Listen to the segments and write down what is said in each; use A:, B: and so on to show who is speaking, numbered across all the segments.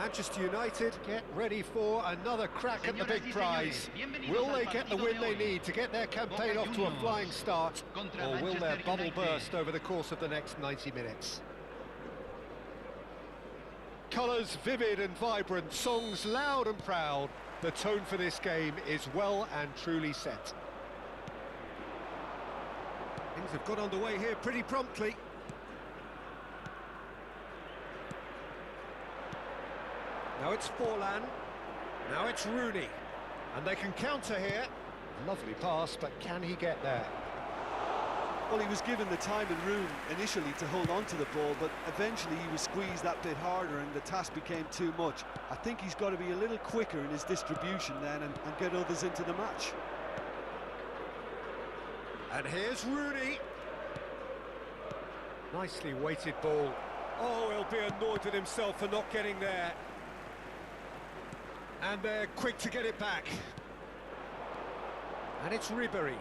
A: Manchester United get ready for another crack at the big prize. Will they get the win they need to get their campaign off to a flying start, or will their bubble burst over the course of the next 90 minutes? Colours vivid and vibrant, songs loud and proud. The tone for this game is well and truly set. Things have got underway here pretty promptly. Now it's Forlan, now it's Rooney, and they can counter here. Lovely pass, but can he get there?
B: Well, he was given the time and room initially to hold on to the ball, but eventually he was squeezed that bit harder and the task became too much. I think he's got to be a little quicker in his distribution then and get others into the match.
A: And here's Rooney. Nicely weighted ball. Oh, he'll be annoyed with himself for not getting there. And they're quick to get it back. And it's Ribéry.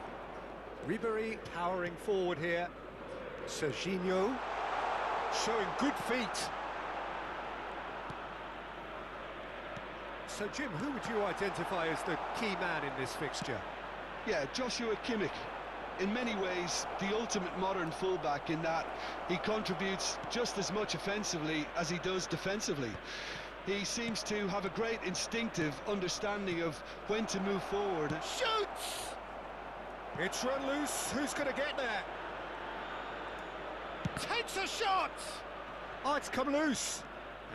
A: Ribéry powering forward here. Serginho showing good feet. So, Jim, who would you identify as the key man in this fixture?
B: Yeah, Joshua Kimmich. In many ways, the ultimate modern fullback in that he contributes just as much offensively as he does defensively. He seems to have a great instinctive understanding of when to move forward.
A: Shoots! It's run loose. Who's going to get there? Takes a shot! Oh, it's come loose.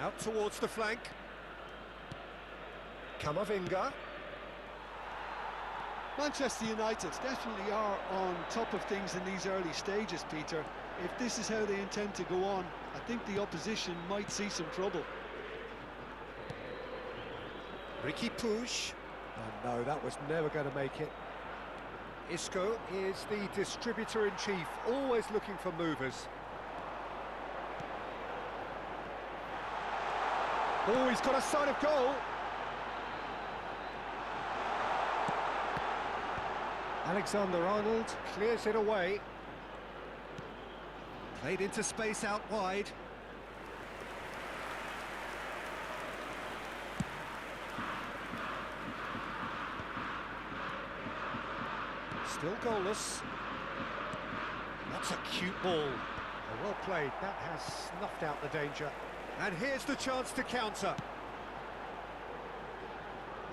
A: Out towards the flank. Camavinga.
B: Manchester United definitely are on top of things in these early stages, Peter. If this is how they intend to go on, I think the opposition might see some trouble.
A: Ricky Puig. Oh no, that was never going to make it. Isco is the distributor-in-chief, always looking for movers. Oh, he's got a sight of goal. Alexander-Arnold clears it away. Played into space out wide. Still goalless. That's a cute ball. Oh, well played. That has snuffed out the danger. And here's the chance to counter.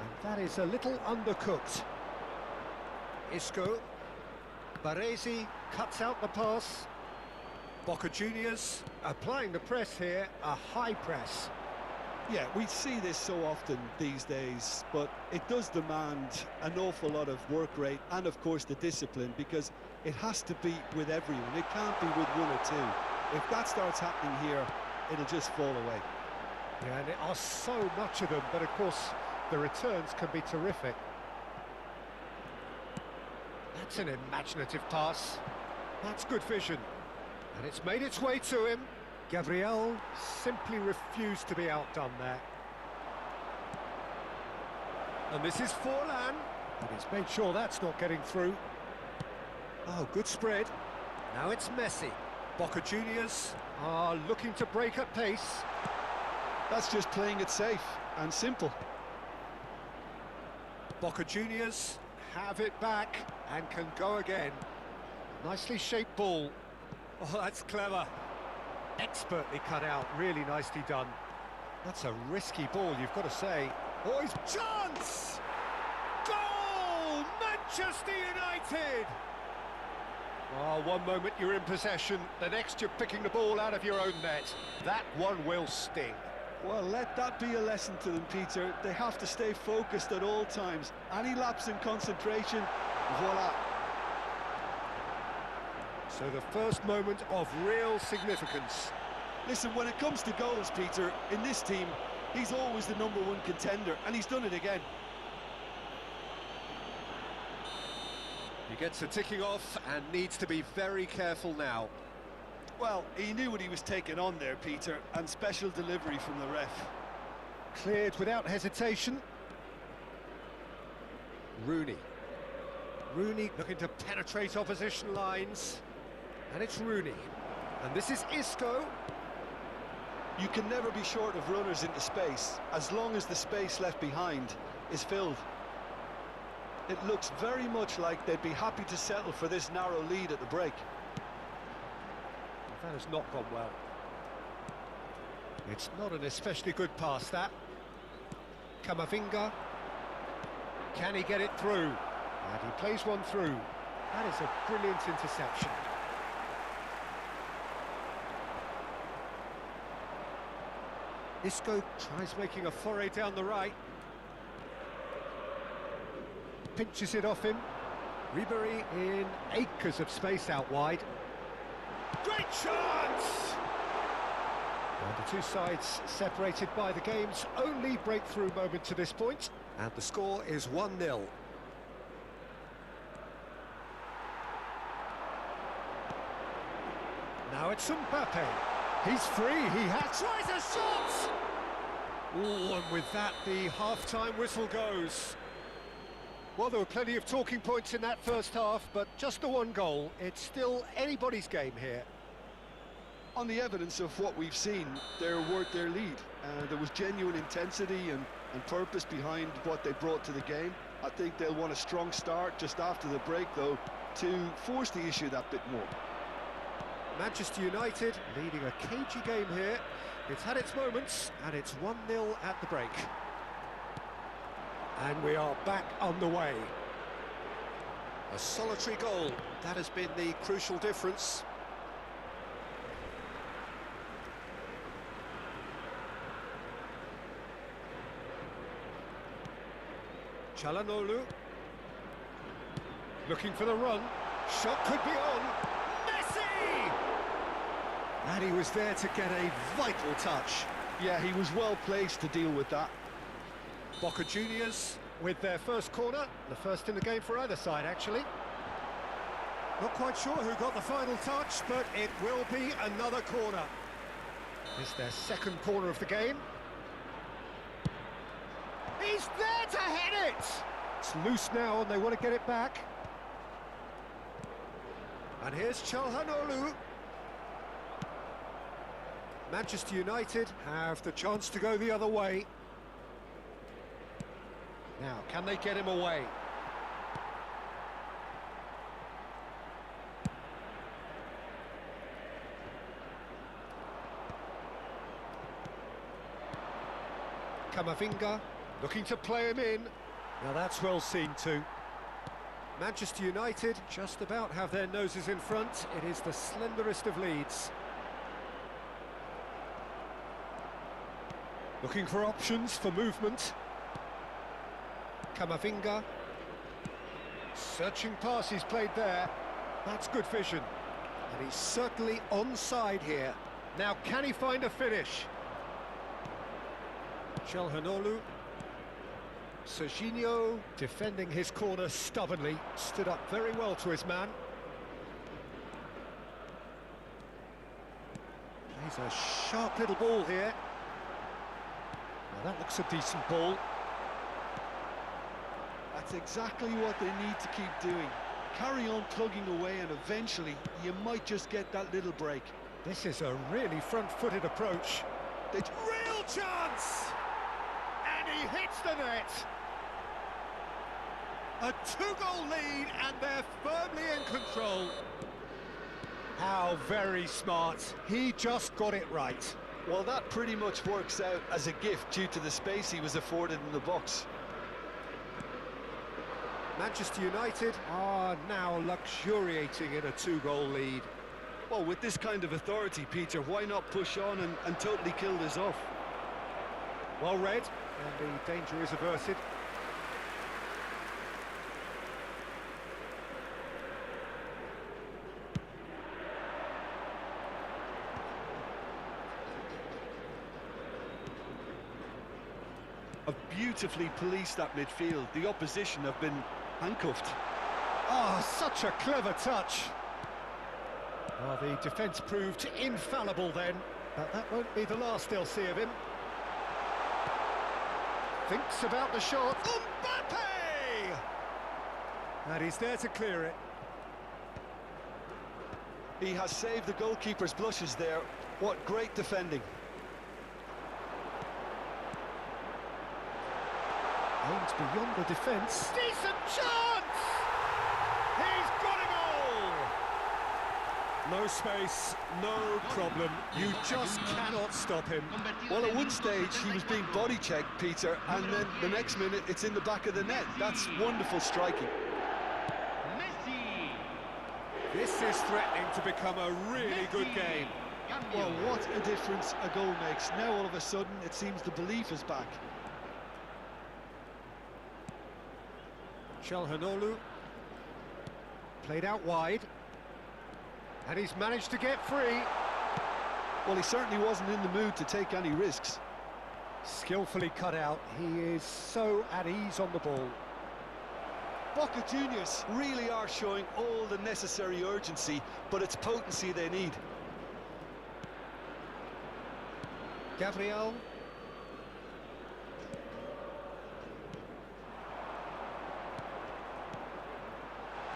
A: And that is a little undercooked. Isco. Baresi cuts out the pass. Boca Juniors applying the press here, a high press.
B: Yeah, we see this so often these days, but it does demand an awful lot of work rate and, of course, the discipline, because it has to be with everyone. It can't be with one or two. If that starts happening here, it'll just fall away.
A: Yeah, and there are so much of them, but, of course, the returns can be terrific. That's an imaginative pass. That's good vision. And it's made its way to him. Gabriel simply refused to be outdone there. And this is Forlan. And he's made sure that's not getting through. Oh, good spread. Now it's Messi. Boca Juniors are looking to break at pace.
B: That's just playing it safe and simple.
A: Boca Juniors have it back and can go again. Nicely shaped ball. Oh, that's clever. Expertly cut out, really nicely done. That's a risky ball, you've got to say. Oh, his chance! Goal! Manchester United! Oh, one moment you're in possession, the next you're picking the ball out of your own net. That one will sting.
B: Well, let that be a lesson to them, Peter. They have to stay focused at all times. Any lapse in concentration, voila.
A: So the first moment of real significance.
B: Listen, when it comes to goals, Peter, in this team, he's always the #1 contender, and he's done it again.
A: He gets a ticking off and needs to be very careful now.
B: Well, he knew what he was taking on there, Peter, and special delivery from the ref.
A: Cleared without hesitation. Rooney. Rooney looking to penetrate opposition lines. And it's Rooney. And this is Isco.
B: You can never be short of runners into space, as long as the space left behind is filled. It looks very much like they'd be happy to settle for this narrow lead at the break.
A: That has not gone well. It's not an especially good pass, that. Camavinga. Can he get it through? And he plays one through. That is a brilliant interception. Isco tries making a foray down the right. Pinches it off him. Ribery in acres of space out wide. Great chance! And the two sides separated by the game's only breakthrough moment to this point. And the score is 1-0. Now it's Mbappe. He's free, he tries a shot! Oh, and with that, the half-time whistle goes. Well, there were plenty of talking points in that first half, but just the one goal. It's still anybody's game here.
B: On the evidence of what we've seen, they're worth their lead. There was genuine intensity and purpose behind what they brought to the game. I think they'll want a strong start just after the break, though, to force the issue that bit more.
A: Manchester United leading a cagey game here. It's had its moments, and it's 1-0 at the break. And we are back on the way. A solitary goal, that has been the crucial difference. Çalhanoğlu. Looking for the run. Shot could be on. Messi! And he was there to get a vital touch.
B: Yeah, he was well placed to deal with that.
A: Boca Juniors with their first corner, the first in the game for either side, actually. Not quite sure who got the final touch, but it will be another corner. It's their second corner of the game. He's there to hit it! It's loose now and they want to get it back. And here's Çalhanoğlu. Manchester United have the chance to go the other way. Now, can they get him away? Camavinga, looking to play him in. Now that's well seen too. Manchester United just about have their noses in front. It is the slenderest of leads. Looking for options for movement. Camavinga. Searching pass he's played there. That's good vision. And he's certainly onside here. Now can he find a finish? Çalhanoğlu. Serginho defending his corner stubbornly. Stood up very well to his man. He's a sharp little ball here. Well, that looks a decent ball.
B: That's exactly what they need to keep doing. Carry on plugging away and eventually you might just get that little break.
A: This is a really front-footed approach. Real chance! And he hits the net! A two-goal lead and they're firmly in control. How very smart. He just got it right.
B: Well, that pretty much works out as a gift due to the space he was afforded in the box.
A: Manchester United are now luxuriating in a two-goal lead.
B: Well, with this kind of authority, Peter, why not push on and totally kill this off?
A: Well read, and the danger is averted.
B: Have beautifully policed that midfield. The opposition have been handcuffed.
A: Oh, such a clever touch. Well, the defence proved infallible then, but that won't be the last they'll see of him. Thinks about the shot. Mbappe! And he's there to clear it.
B: He has saved the goalkeeper's blushes there. What great defending.
A: Aims beyond the defence. Decent chance! He's got a goal! No space, no problem. You just cannot stop him.
B: Well, at one stage he was being body checked, Peter, and then the next minute it's in the back of the net. That's wonderful striking.
A: This is threatening to become a really good game.
B: Well, what a difference a goal makes. Now all of a sudden it seems the belief is back.
A: Çalhanoğlu played out wide, and he's managed to get free.
B: Well, he certainly wasn't in the mood to take any risks.
A: Skillfully cut out. He is so at ease on the ball.
B: Boca Juniors really are showing all the necessary urgency, but it's potency they need.
A: Gabriel.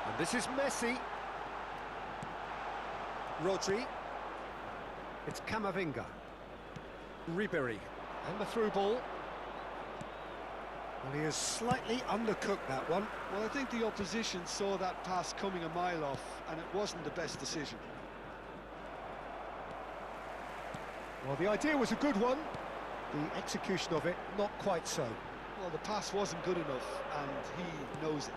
A: And this is Messi. Rodri. It's Camavinga. Ribery. And the through ball. Well, he has slightly undercooked that one.
B: Well, I think the opposition saw that pass coming a mile off, and it wasn't the best decision.
A: Well, the idea was a good one. The execution of it, not quite so.
B: Well, the pass wasn't good enough, and he knows it.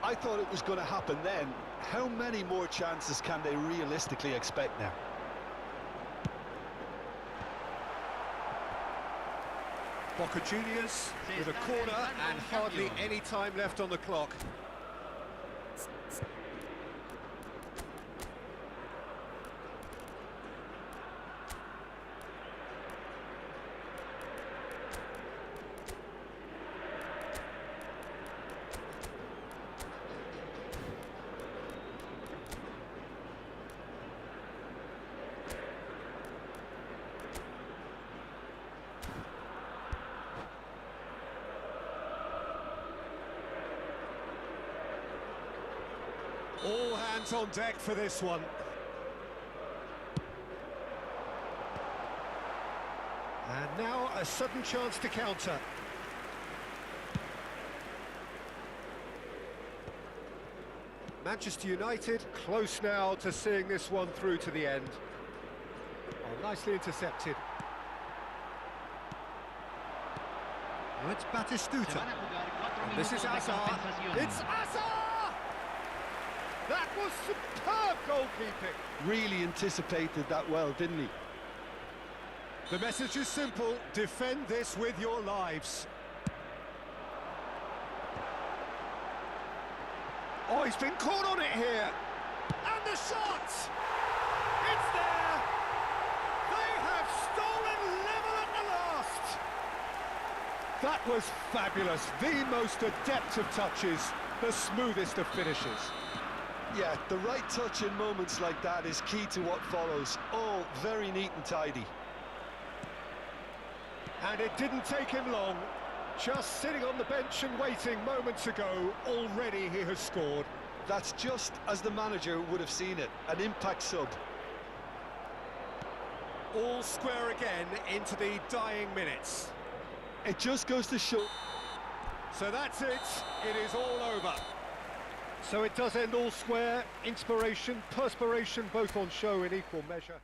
B: I thought it was going to happen then. How many more chances can they realistically expect now?
A: Boca Juniors with a corner and hardly any time left on the clock. All hands on deck for this one. And now a sudden chance to counter. Manchester United close now to seeing this one through to the end. Oh, nicely intercepted. Oh, it's Batistuta. And this is Hazard. It's Hazard! That was superb goalkeeping.
B: Really anticipated that well, didn't he?
A: The message is simple: defend this with your lives. Oh, he's been caught on it here. And the shot! It's there! They have stolen level at the last! That was fabulous. The most adept of touches, the smoothest of finishes.
B: Yeah, the right touch in moments like that is key to what follows. All very neat and tidy.
A: And it didn't take him long. Just sitting on the bench and waiting moments ago, already he has scored.
B: That's just as the manager would have seen it, an impact sub.
A: All square again into the dying minutes.
B: It just goes to show.
A: So that's it. It is all over. So it does end all square. Inspiration, perspiration, both on show in equal measure.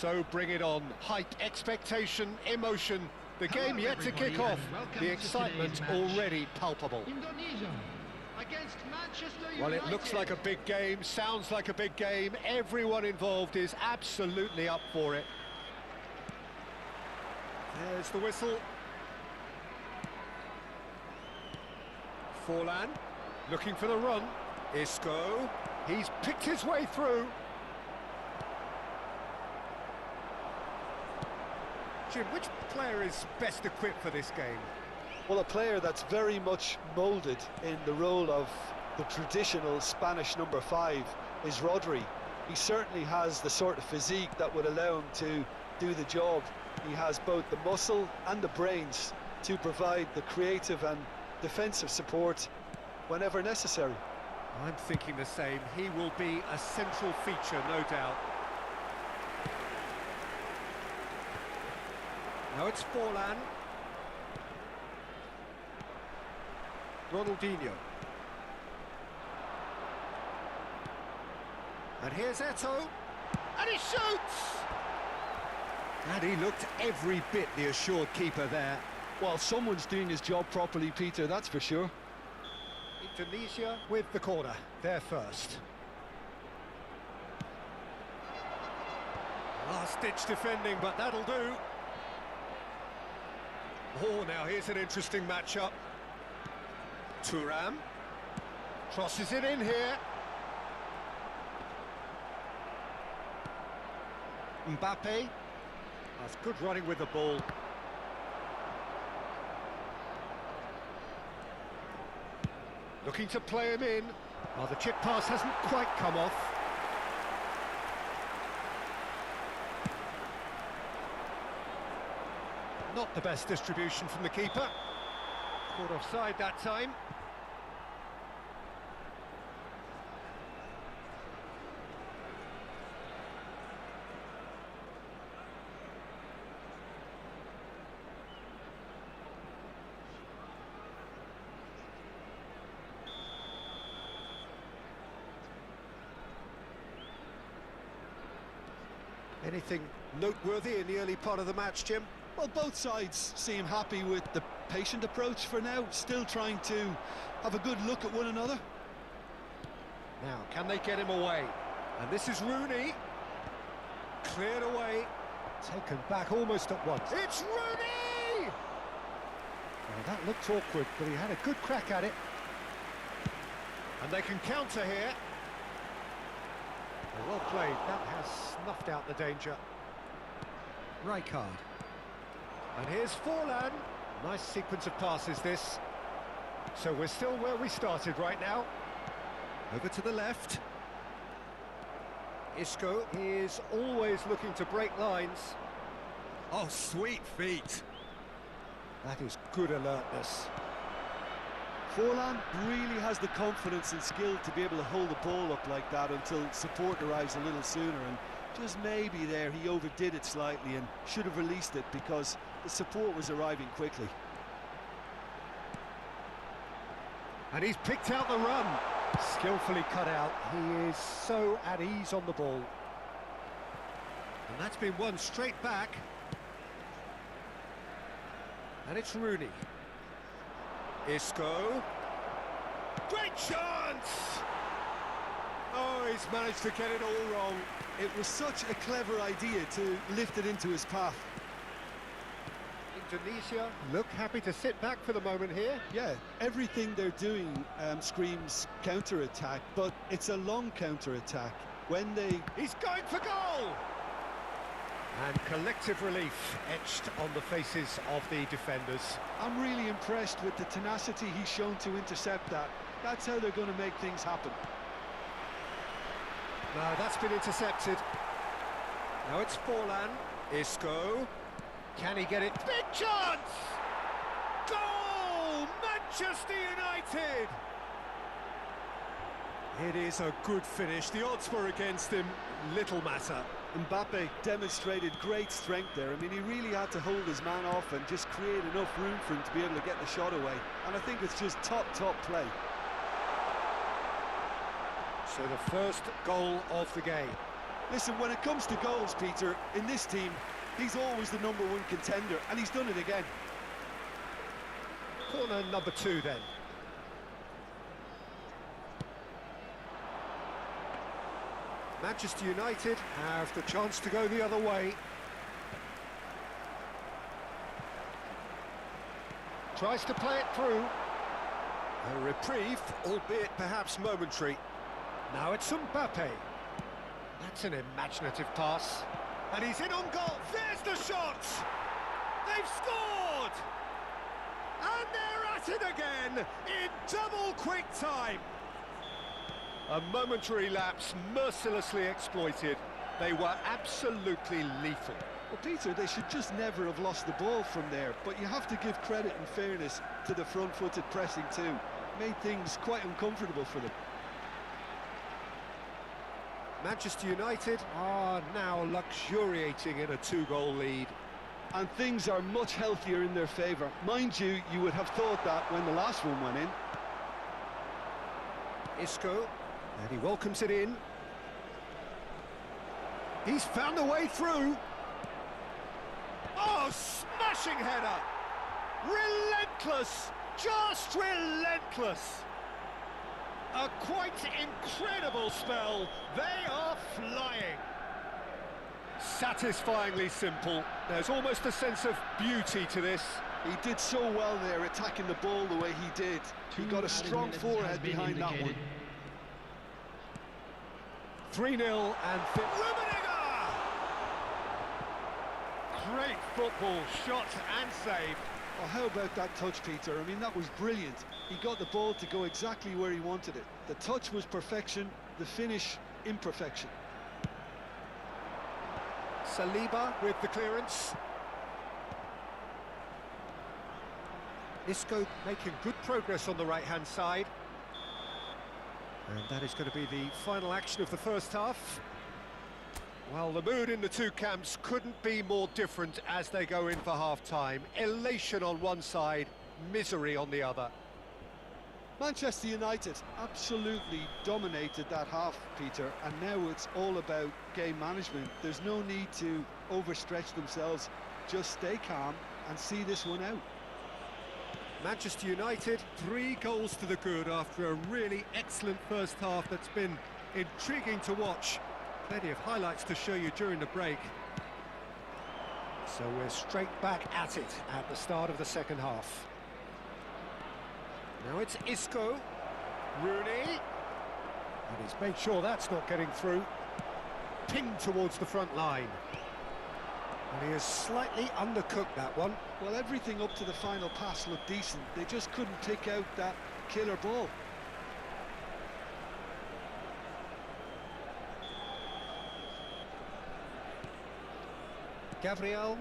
A: So bring it on. Hype, expectation, emotion. The game yet to kick off. The excitement already palpable. Well, it looks like a big game, sounds like a big game. Everyone involved is absolutely up for it. There's the whistle. Forlan, looking for the run. Isco, he's picked his way through. Jim, which player is best equipped for this game?
B: Well, a player that's very much moulded in the role of the traditional Spanish number 5 is Rodri. He certainly has the sort of physique that would allow him to do the job. He has both the muscle and the brains to provide the creative and defensive support whenever necessary.
A: I'm thinking the same. He will be a central feature, no doubt. Now it's Forlan. Ronaldinho. And here's Eto'o. And he shoots! And he looked every bit the assured keeper there.
B: Well, someone's doing his job properly, Peter, that's for sure.
A: Indonesia with the corner, there first. Last-ditch defending, but that'll do. Oh, now here's an interesting matchup. Thuram crosses it in here. Mbappe. That's good running with the ball. Looking to play him in. Oh, the chip pass hasn't quite come off. Not the best distribution from the keeper. Caught offside that time. Anything noteworthy in the early part of the match, Jim?
B: Well, both sides seem happy with the patient approach for now, still trying to have a good look at one another.
A: Now, can they get him away? And this is Rooney. Cleared away. Taken back almost at once. It's Rooney! Well, that looked awkward, but he had a good crack at it. And they can counter here. Well played. That has snuffed out the danger. Rijkaard. And here's Forlan. Nice sequence of passes, this. So we're still where we started right now. Over to the left. Isco is always looking to break lines. Oh, sweet feet. That is good alertness.
B: Forlan really has the confidence and skill to be able to hold the ball up like that until support arrives a little sooner, and just maybe there he overdid it slightly and should have released it because the support was arriving quickly.
A: And he's picked out the run. Skillfully cut out. He is so at ease on the ball. And that's been won straight back. And it's Rooney. Isco. Great chance! Oh, he's managed to get it all wrong.
B: It was such a clever idea to lift it into his path.
A: Indonesia look happy to sit back for the moment here.
B: Yeah, everything they're doing screams counter-attack, but it's a long counter-attack. When they...
A: He's going for goal! And collective relief etched on the faces of the defenders.
B: I'm really impressed with the tenacity he's shown to intercept that. That's how they're going to make things happen.
A: No, that's been intercepted. Now it's Forlan. Isco. Can he get it? Big chance! Goal! Manchester United! It is a good finish. The odds were against him. Little matter.
B: Mbappe demonstrated great strength there. I mean, he really had to hold his man off and just create enough room for him to be able to get the shot away. And I think it's just top play.
A: So the first goal of the game.
B: Listen, when it comes to goals, Peter, in this team, he's always the #1 contender, and he's done it again.
A: Corner number 2 then. Manchester United have the chance to go the other way. Tries to play it through. A reprieve, albeit perhaps momentary. Now it's Mbappe. That's an imaginative pass. And he's in on goal. There's the shot! They've scored! And they're at it again in double quick time. A momentary lapse mercilessly exploited. They were absolutely lethal.
B: Well, Peter, they should just never have lost the ball from there, but you have to give credit and fairness to the front-footed pressing too. Made things quite uncomfortable for them.
A: Manchester United are now luxuriating in a 2-goal lead.
B: And things are much healthier in their favour. Mind you, you would have thought that when the last one went in.
A: Isco, and he welcomes it in. He's found a way through. Oh, smashing header! Relentless! Just relentless! A quite incredible spell. They are flying. Satisfyingly simple. There's almost a sense of beauty to this.
B: He did so well there, attacking the ball the way he did. He got a strong forehead behind that one.
A: 3-0 and Rummenigge! Great football, shot and save.
B: Oh, how about that touch, Peter? I mean, that was brilliant. He got the ball to go exactly where he wanted it. The touch was perfection, the finish, imperfection.
A: Saliba with the clearance. Isco making good progress on the right-hand side. And that is going to be the final action of the first half. Well, the mood in the two camps couldn't be more different as they go in for half-time. Elation on one side, misery on the other.
B: Manchester United absolutely dominated that half, Peter, and now it's all about game management. There's no need to overstretch themselves. Just stay calm and see this one out.
A: Manchester United, 3 goals to the good after a really excellent first half that's been intriguing to watch. Plenty of highlights to show you during the break. So we're straight back at it at the start of the second half. Now it's Isco. Rooney. And he's made sure that's not getting through. Pinged towards the front line. And he has slightly undercooked that one.
B: Well, everything up to the final pass looked decent. They just couldn't pick out that killer ball.
A: Gabriel.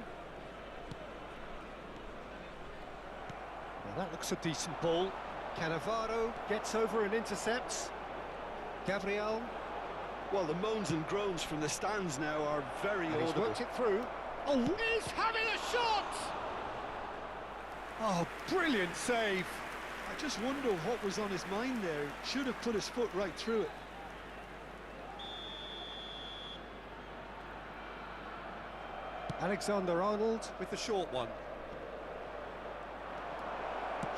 A: Well, that looks a decent ball. Cannavaro gets over and intercepts. Gabriel.
B: Well, the moans and groans from the stands now are very audible.
A: He's worked it through. Oh, he's having a shot! Oh, brilliant save.
B: I just wonder what was on his mind there. Should have put his foot right through it.
A: Alexander-Arnold with the short one.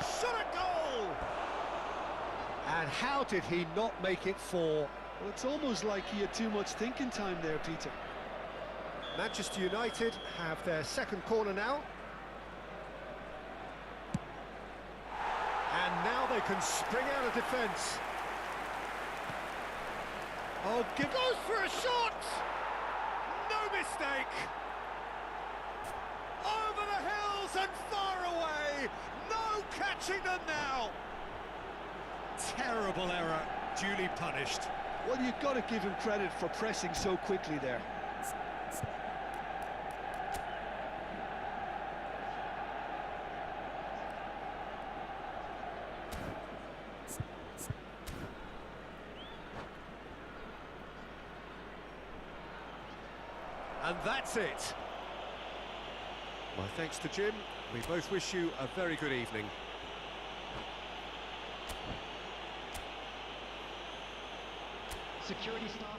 A: Shot a goal! And how did he not make it 4?
B: Well, it's almost like he had too much thinking time there, Peter.
A: Manchester United have their second corner now. And now they can spring out of defence. Oh, goes for a shot! No mistake! Over the hills and far away! No catching them now! Terrible error, duly punished.
B: Well, you've got to give him credit for pressing so quickly there.
A: And that's it. My thanks to Jim. We both wish you a very good evening.
C: Security stop.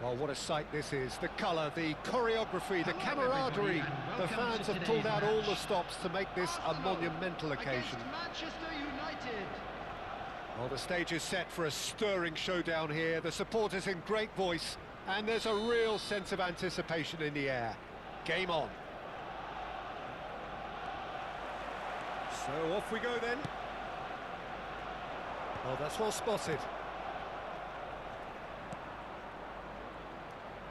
A: Well, what a sight this is. The colour, the choreography, the camaraderie. The fans have pulled out all the stops to make this a monumental occasion. Well, the stage is set for a stirring showdown here. The supporters in great voice, and there's a real sense of anticipation in the air. Game on. So off we go then. Well, that's well spotted.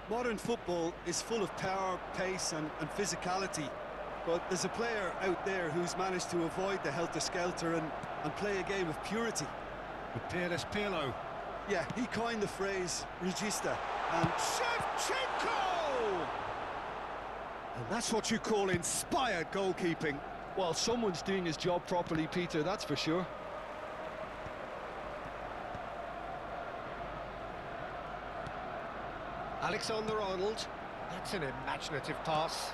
B: Modern football is full of power, pace and physicality, but there's a player out there who's managed to avoid the helter-skelter and play a game of purity.
A: The peerless Pirlo.
B: Yeah, he coined the phrase regista, and Shevchenko!
A: And that's what you call inspired goalkeeping.
B: Well, someone's doing his job properly, Peter, that's for sure.
A: Alexander-Arnold. That's an imaginative pass.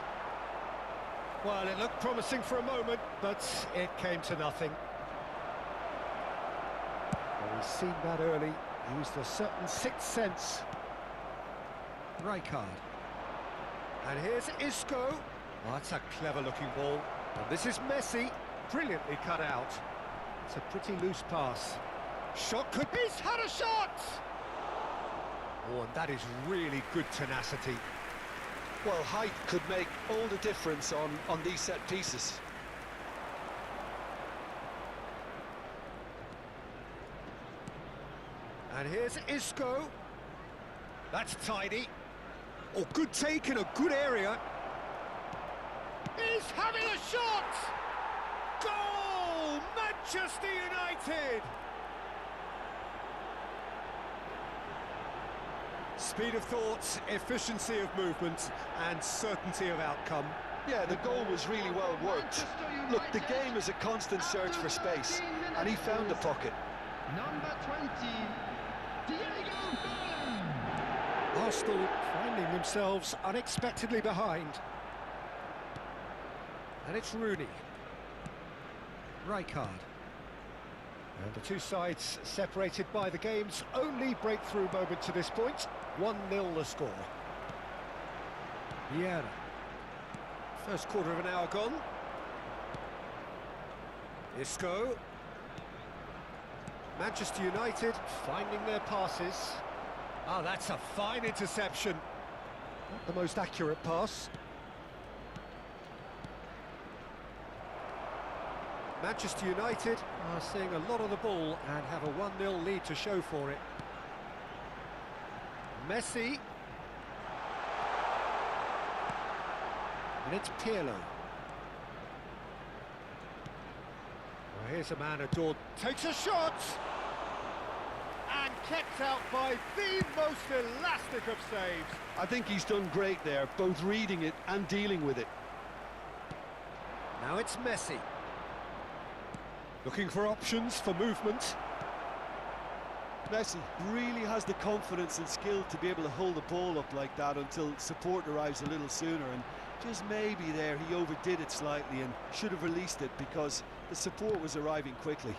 A: Well, it looked promising for a moment, but it came to nothing. Well, we've seen that early. Used a certain sixth sense. Rijkaard. And here's Isco. Oh, that's a clever-looking ball. And this is Messi. Brilliantly cut out. It's a pretty loose pass. Shot could... He's had a shot! Oh, and that is really good tenacity.
B: Well, height could make all the difference on these set pieces.
A: And here's Isco. That's tidy. Oh, good take in a good area. He's having a shot! Goal! Manchester United! Speed of thought, efficiency of movement, and certainty of outcome.
B: Yeah, the goal was really well worked. Look, the game is a constant search for space, and he found the pocket.
C: Number 20, Diego Forlán.
A: Arsenal finding themselves unexpectedly behind. And it's Rooney. Rijkaard. And the two sides separated by the game's only breakthrough moment to this point. 1-0 the score. Vieira. First quarter of an hour gone. Isco. Manchester United finding their passes. Oh, that's a fine interception. Not the most accurate pass. Manchester United are seeing a lot of the ball and have a 1-0 lead to show for it. Messi. And it's Pirlo. Well, here's a man adored. Takes a shot! And kept out by the most elastic of saves.
B: I think he's done great there, both reading it and dealing with it.
A: Now it's Messi. Looking for options for movement.
B: Messi really has the confidence and skill to be able to hold the ball up like that until support arrives a little sooner, and just maybe there he overdid it slightly and should have released it because the support was arriving quickly.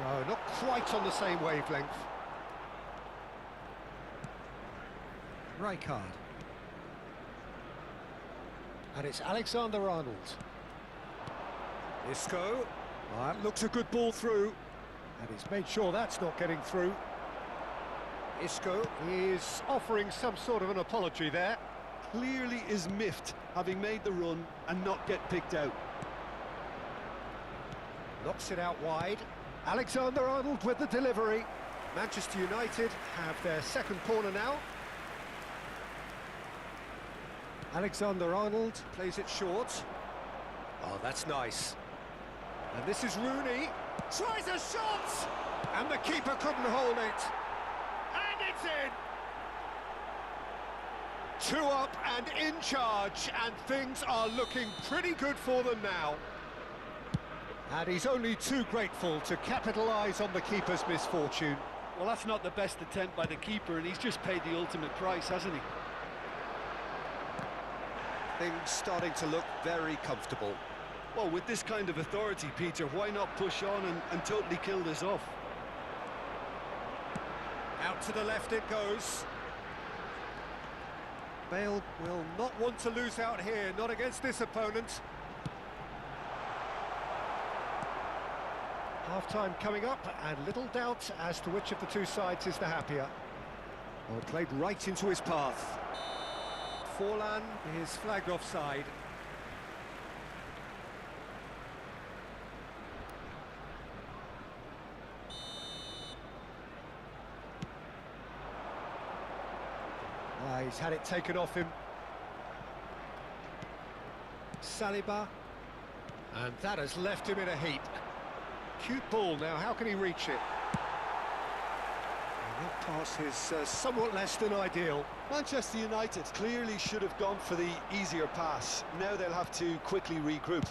A: No, not quite on the same wavelength. Rijkaard. And it's Alexander-Arnold. Isco. Oh, that looks a good ball through. And he's made sure that's not getting through. Isco is offering some sort of an apology there.
B: Clearly is miffed, having made the run and not get picked out.
A: Knocks it out wide. Alexander-Arnold with the delivery. Manchester United have their second corner now. Alexander-Arnold plays it short. Oh, that's nice. And this is Rooney. Tries a shot! And the keeper couldn't hold it. And it's in! 2 up and in charge, and things are looking pretty good for them now. And he's only too grateful to capitalise on the keeper's misfortune.
B: Well, that's not the best attempt by the keeper, and he's just paid the ultimate price, hasn't he?
A: Things starting to look very comfortable.
B: Well, with this kind of authority, Peter, why not push on and totally kill this off?
A: Out to the left it goes. Bale will not want to lose out here, not against this opponent. Half-time coming up, and little doubt as to which of the two sides is the happier. Well, played right into his path. Forlan is flagged offside. He's had it taken off him. Saliba. And that has left him in a heap. Cute ball now, how can he reach it? And that pass is somewhat less than ideal.
B: Manchester United clearly should have gone for the easier pass. Now they'll have to quickly regroup.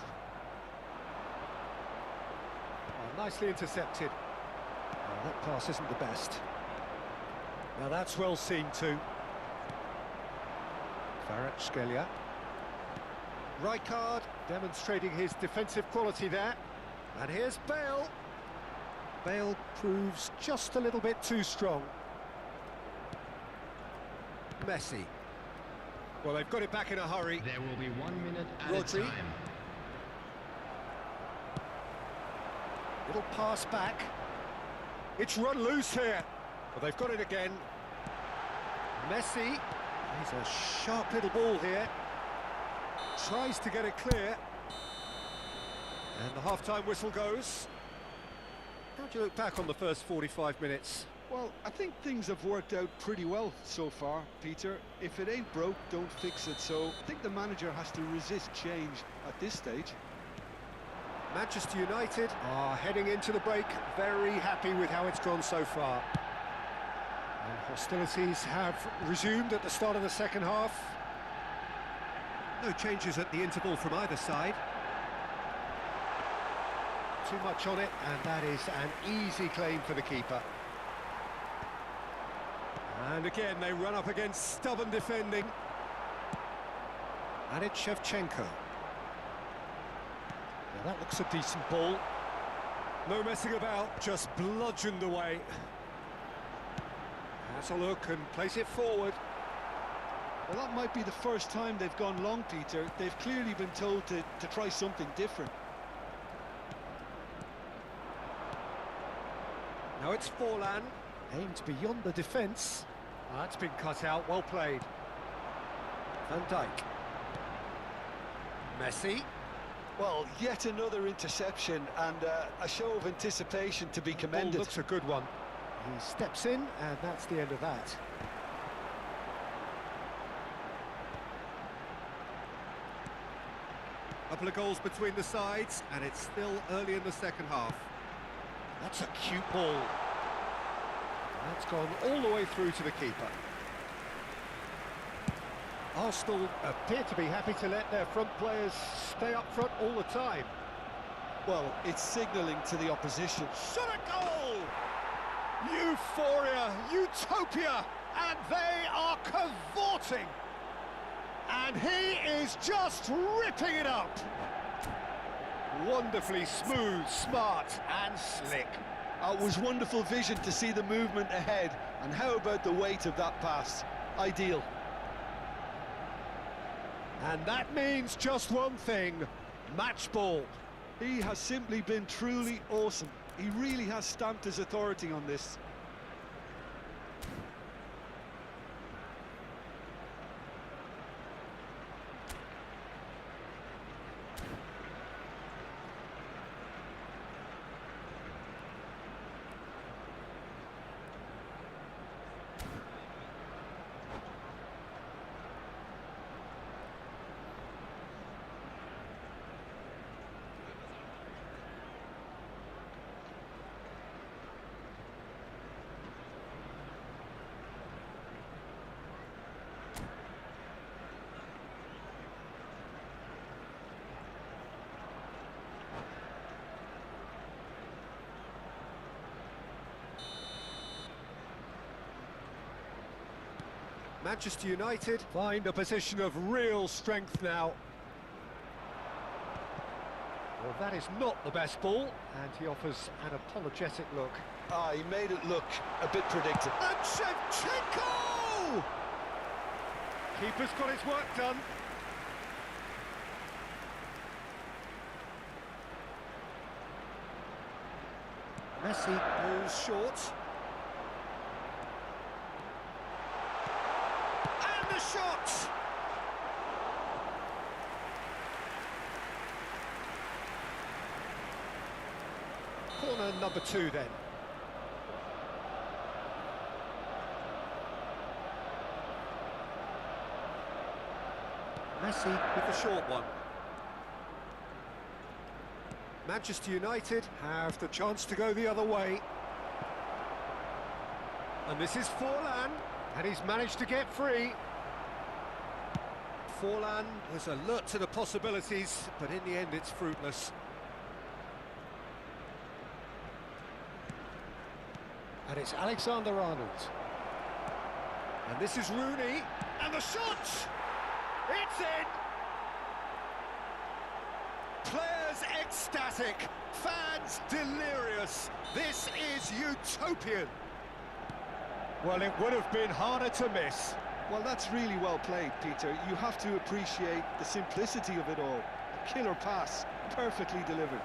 A: Oh, nicely intercepted. Oh, that pass isn't the best. Now that's well seen too. Kvaratskhelia. Rijkaard demonstrating his defensive quality there. And here's Bale. Bale proves just a little bit too strong. Messi. Well, they've got it back in a hurry.
C: There will be 1 minute at
A: Rodri.
C: a time.
A: Little pass back. It's run loose here. Well, they've got it again. Messi. He's a sharp little ball here. Tries to get it clear. And the half-time whistle goes. How do you look back on the first 45 minutes?
B: Well, I think things have worked out pretty well so far, Peter. If it ain't broke, don't fix it. So I think the manager has to resist change at this stage.
A: Manchester United are heading into the break, very happy with how it's gone so far. And hostilities have resumed at the start of the second half. No changes at the interval from either side. Too much on it, and that is an easy claim for the keeper. And again, they run up against stubborn defending. And it's Shevchenko. Now that looks a decent ball. No messing about, just bludgeoned away. Has a look and plays it forward.
B: Well, that might be the first time they've gone long, Peter. They've clearly been told to try something different.
A: Now it's Forlan, aimed beyond the defence. That's been cut out, well played. Van Dijk. Messi.
B: Well, yet another interception and a show of anticipation to be commended.
A: Ball looks a good one. He steps in, and that's the end of that. Couple of goals between the sides, and it's still early in the second half. That's a cute ball. That's gone all the way through to the keeper. Arsenal appear to be happy to let their front players stay up front all the time.
B: Well, it's signalling to the opposition.
A: Shot a goal! Euphoria, utopia, and they are cavorting. And he is just ripping it up. Wonderfully smooth, smart and slick.
B: It was wonderful vision to see the movement ahead. And how about the weight of that pass? Ideal.
A: And that means just one thing, match ball.
B: He has simply been truly awesome. He really has stamped his authority on this.
A: Manchester United find a position of real strength now. Well, that is not the best ball, and he offers an apologetic look.
B: Ah, he made it look a bit predictable.
A: And Shevchenko! Keeper's got his work done. Messi goes short. And the shot! Corner number 2 then. Messi with the short one. Manchester United have the chance to go the other way. And this is Forlan, and he's managed to get free. Forlan was alert to the possibilities, but in the end it's fruitless. And it's Alexander-Arnold. And this is Rooney, and the shot! It's in! Players ecstatic, fans delirious. This is utopian. Well, it would have been harder to miss.
B: Well, that's really well played, Peter. You have to appreciate the simplicity of it all. A killer pass, perfectly delivered.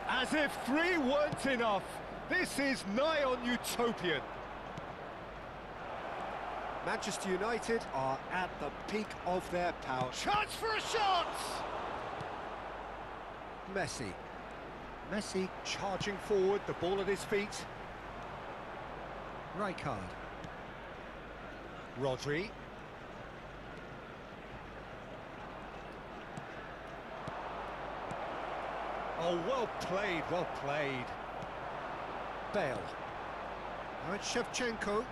A: As if 3 weren't enough, this is nigh on utopian. Manchester United are at the peak of their power. Chance for a shot! Messi. Messi charging forward, the ball at his feet. Rijkaard. Rodri. Oh, well played, well played. Bale. Now it's Shevchenko.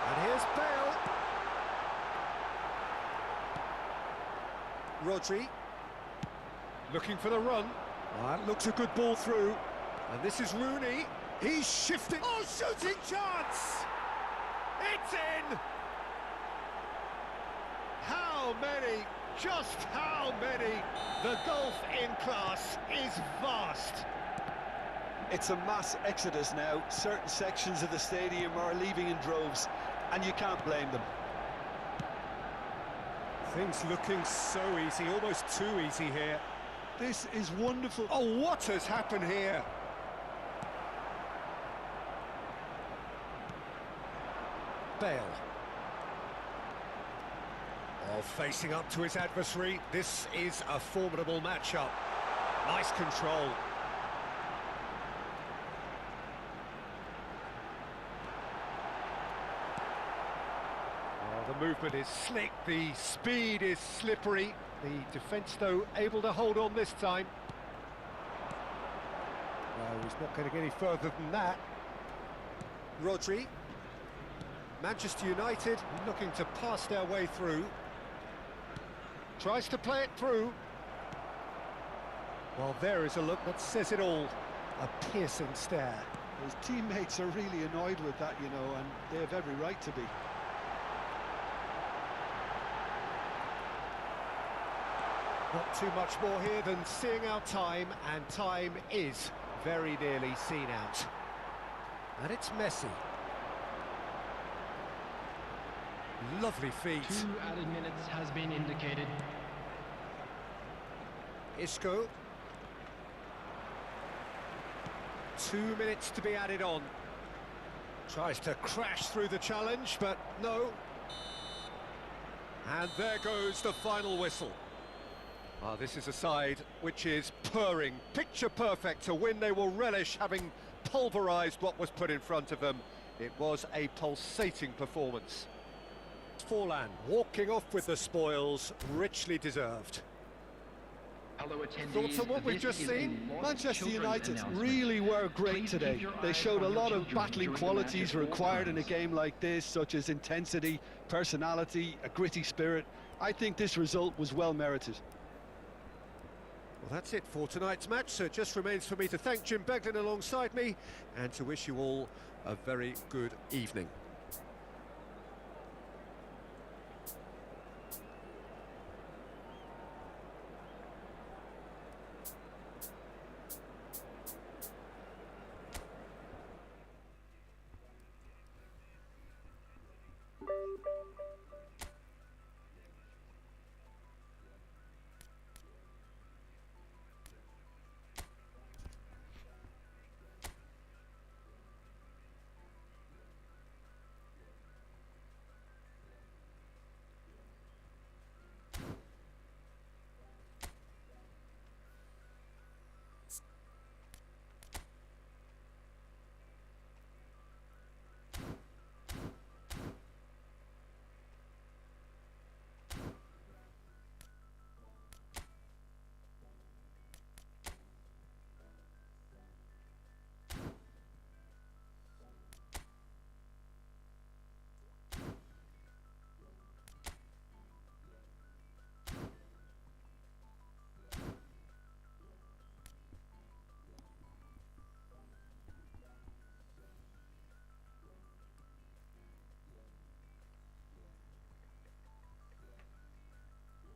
A: And here's Bale. Rodri. Looking for the run. That looks a good ball through. And this is Rooney. He's shifting. Oh, shooting chance! It's in! How many? Just how many? The gulf in class is vast.
B: It's a mass exodus now. Certain sections of the stadium are leaving in droves, and you can't blame them.
A: Things looking so easy, almost too easy here.
B: This is wonderful.
A: Oh, what has happened here? Bale. Oh, facing up to his adversary. This is a formidable matchup. Nice control. Oh, the movement is slick, the speed is slippery. The defence, though, able to hold on this time. No, he's not going to get any further than that. Rodri. Manchester United looking to pass their way through. Tries to play it through. Well, there is a look that says it all. A piercing stare.
B: His teammates are really annoyed with that, you know, and they have every right to be.
A: Not too much more here than seeing out time, and time is very nearly seen out. And it's Messi. Lovely feet.
C: 2 added minutes has been indicated.
A: Isco. 2 minutes to be added on. Tries to crash through the challenge, but no. And there goes the final whistle. Well, this is a side which is purring, picture perfect. To win, they will relish having pulverised what was put in front of them. It was a pulsating performance. Forlan walking off with the spoils, richly deserved. Thoughts on what we've just seen?
B: Manchester United really were great today. They showed a lot of battling qualities required in a game like this, such as intensity, personality, a gritty spirit. I think this result was well merited.
A: Well, that's it for tonight's match, so it just remains for me to thank Jim Beglin alongside me and to wish you all a very good evening.